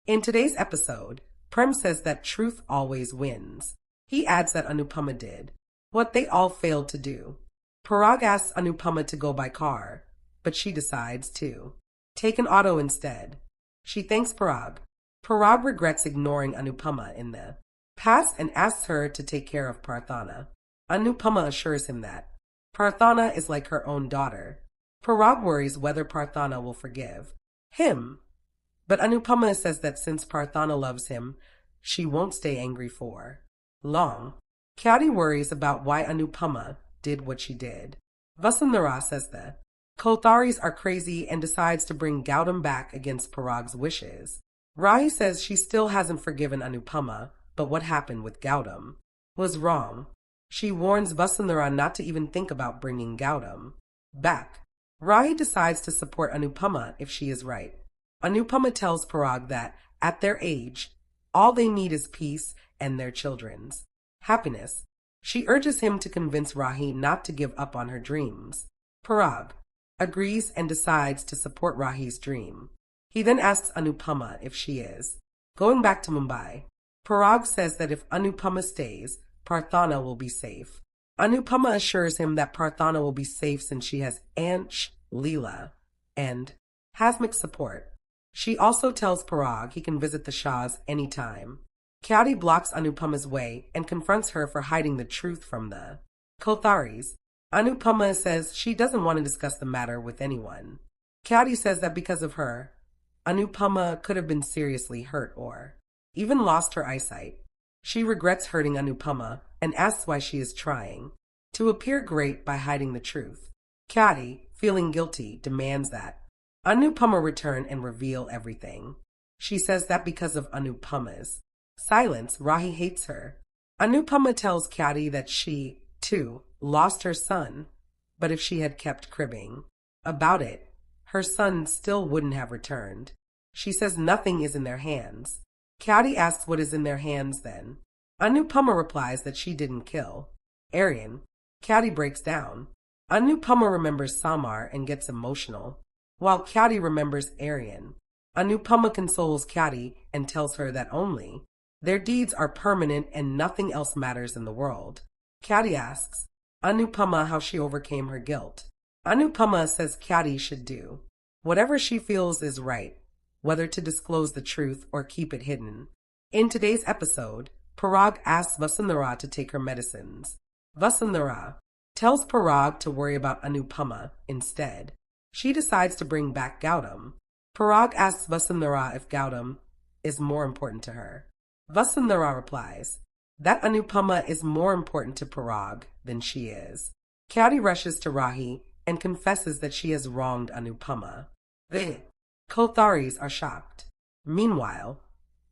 In today's episode, Prem says that truth always wins. He adds that Anupama did what they all failed to do. Parag asks Anupama to go by car, but she decides to take an auto instead. She thanks Parag. Parag regrets ignoring Anupama in the past and asks her to take care of Parthana. Anupama assures him that Parthana is like her own daughter. Parag worries whether Parthana will forgive him, but Anupama says that since Parthana loves him, she won't stay angry for long. Kayati worries about why Anupama did what she did. Vasundhara says the Kotharis are crazy and decides to bring Gautam back against Parag's wishes. Rahi says she still hasn't forgiven Anupama, but what happened with Gautam was wrong. She warns Vasundhara not to even think about bringing Gautam back. Rahi decides to support Anupama if she is right. Anupama tells Parag that, at their age, all they need is peace and their children's happiness. She urges him to convince Rahi not to give up on her dreams. Parag agrees and decides to support Rahi's dream. He then asks Anupama if she is going back to Mumbai. Parag says that if Anupama stays, Parthana will be safe. Anupama assures him that Parthana will be safe since she has Aunt Leela and Hasmik's support. She also tells Parag he can visit the Shahs anytime. Kayati blocks Anupama's way and confronts her for hiding the truth from the Kotharis. Anupama says she doesn't want to discuss the matter with anyone. Kayati says that because of her, Anupama could have been seriously hurt or even lost her eyesight. She regrets hurting Anupama and asks why she is trying to appear great by hiding the truth. Kayati, feeling guilty, demands that Anupama return and reveal everything. She says that because of Anupama's silence, Rahi hates her. Anupama tells Kayati that she, too, lost her son, but if she had kept cribbing about it, her son still wouldn't have returned. She says nothing is in their hands. Kayati asks what is in their hands then. Anupama replies that she didn't kill Aryan. Kayati breaks down. Anupama remembers Samar and gets emotional, while Kayati remembers Aryan. Anupama consoles Kayati and tells her that only their deeds are permanent and nothing else matters in the world. Kayati asks Anupama how she overcame her guilt. Anupama says Kayati should do whatever she feels is right, whether to disclose the truth or keep it hidden. In today's episode, Parag asks Vasundhara to take her medicines. Vasundhara tells Parag to worry about Anupama instead. She decides to bring back Gautam. Parag asks Vasundhara if Gautam is more important to her. Vasundhara replies that Anupama is more important to Parag than she is. Kayati rushes to Rahi and confesses that she has wronged Anupama. The Kotharis are shocked. Meanwhile,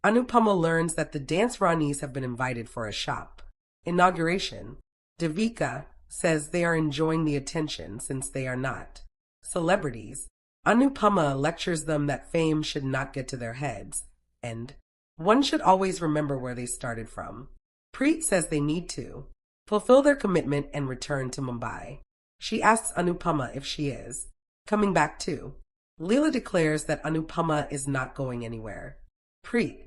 Anupama learns that the dance Ranis have been invited for a shop inauguration. Devika says they are enjoying the attention since they are not celebrities. Anupama lectures them that fame should not get to their heads, and one should always remember where they started from. Preet says they need to fulfill their commitment and return to Mumbai. She asks Anupama if she is coming back too. Leela declares that Anupama is not going anywhere. Preet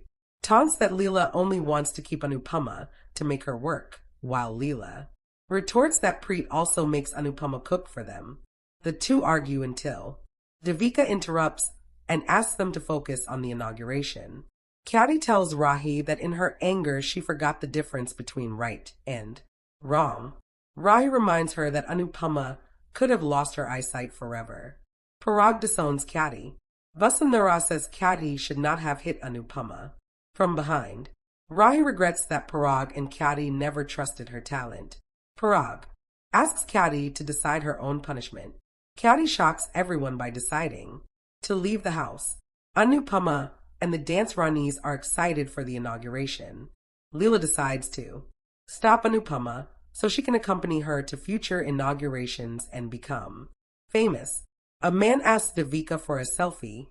taunts that Leela only wants to keep Anupama to make her work, while Leela retorts that Preet also makes Anupama cook for them. The two argue until Devika interrupts and asks them to focus on the inauguration. Kayati tells Rahi that in her anger she forgot the difference between right and wrong. Rahi reminds her that Anupama could have lost her eyesight forever. Parag disowns Kayati. Vasundhara says Kayati should not have hit Anupama from behind. Rahi regrets that Parag and Kayati never trusted her talent. Parag asks Kayati to decide her own punishment. Kayati shocks everyone by deciding to leave the house. Anupama and the dance Ranis are excited for the inauguration. Leela decides to stop Anupama so she can accompany her to future inaugurations and become famous. A man asks Devika for a selfie,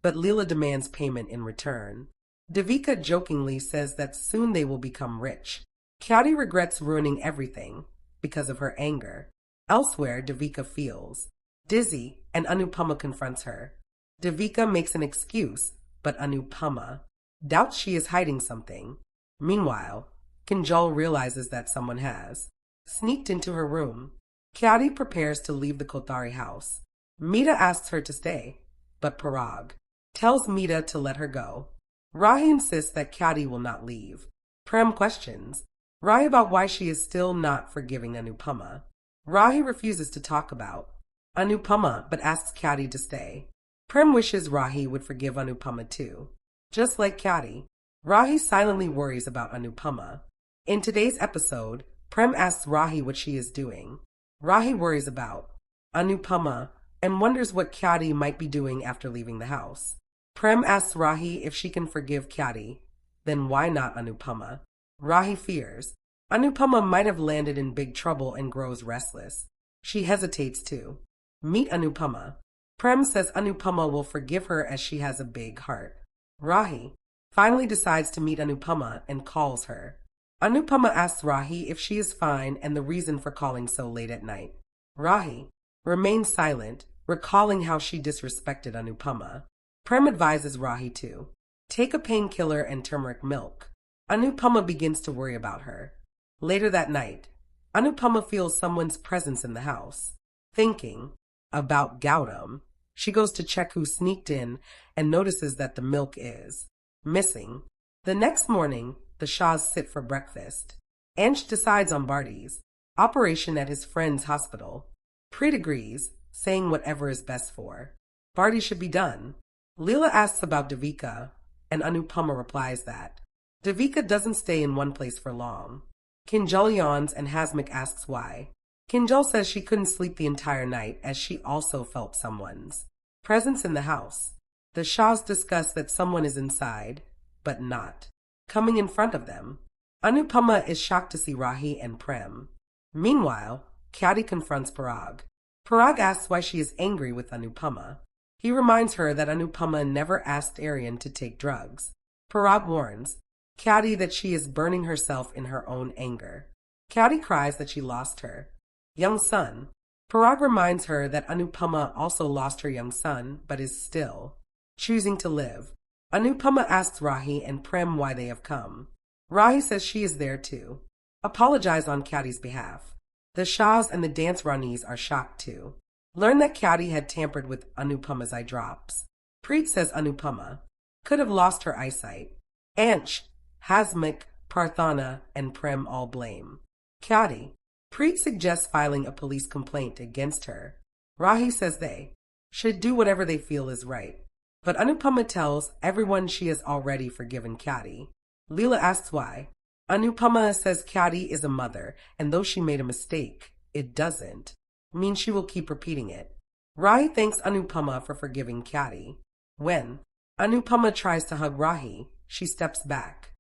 but Leela demands payment in return. Devika jokingly says that soon they will become rich. Kayati regrets ruining everything because of her anger. Elsewhere, Devika feels dizzy and Anupama confronts her. Devika makes an excuse, but Anupama doubts she is hiding something. Meanwhile, Kinjal realizes that someone has sneaked into her room. Kayati prepares to leave the Kothari house. Mita asks her to stay, but Parag tells Mita to let her go. Rahi insists that Kayati will not leave. Prem questions Rahi about why she is still not forgiving Anupama. Rahi refuses to talk about Anupama but asks Kayati to stay. Prem wishes Rahi would forgive Anupama too. Just like Kayati, Rahi silently worries about Anupama. In today's episode, Prem asks Rahi what she is doing. Rahi worries about Anupama and wonders what Kayati might be doing after leaving the house. Prem asks Rahi if she can forgive Kayati. Then why not Anupama? Rahi fears Anupama might have landed in big trouble and grows restless. She hesitates to meet Anupama. Prem says Anupama will forgive her as she has a big heart. Rahi finally decides to meet Anupama and calls her. Anupama asks Rahi if she is fine and the reason for calling so late at night. Rahi remains silent, recalling how she disrespected Anupama. Prem advises Rahi to take a painkiller and turmeric milk. Anupama begins to worry about her. Later that night, Anupama feels someone's presence in the house. Thinking about Gautam, she goes to check who sneaked in and notices that the milk is missing. The next morning, the Shahs sit for breakfast. Ansh decides on Barty's operation at his friend's hospital. Preet agrees, saying whatever is best for Barty should be done. Leela asks about Devika, and Anupama replies that Devika doesn't stay in one place for long. Kinjal yawns and Hasmik asks why. Kinjal says she couldn't sleep the entire night as she also felt someone's presence in the house. The Shahs discuss that someone is inside, but not coming in front of them. Anupama is shocked to see Rahi and Prem. Meanwhile, Kayati confronts Parag. Parag asks why she is angry with Anupama. He reminds her that Anupama never asked Aryan to take drugs. Parag warns Kayati that she is burning herself in her own anger. Kayati cries that she lost her young son. Parag reminds her that Anupama also lost her young son, but is still choosing to live. Anupama asks Rahi and Prem why they have come. Rahi says she is there to apologize on Kayati's behalf. The Shahs and the dance Ranis are shocked too. Learn that Kayati had tampered with Anupama's eye drops. Preet says Anupama could have lost her eyesight. Ansh, Hasmik, Parthana, and Prem all blame Kayati. Preet suggests filing a police complaint against her. Rahi says they should do whatever they feel is right. But Anupama tells everyone she has already forgiven Kayati. Leela asks why. Anupama says Kayati is a mother, and though she made a mistake, it doesn't mean she will keep repeating it. Rahi thanks Anupama for forgiving Kayati. When Anupama tries to hug Rahi, she steps back.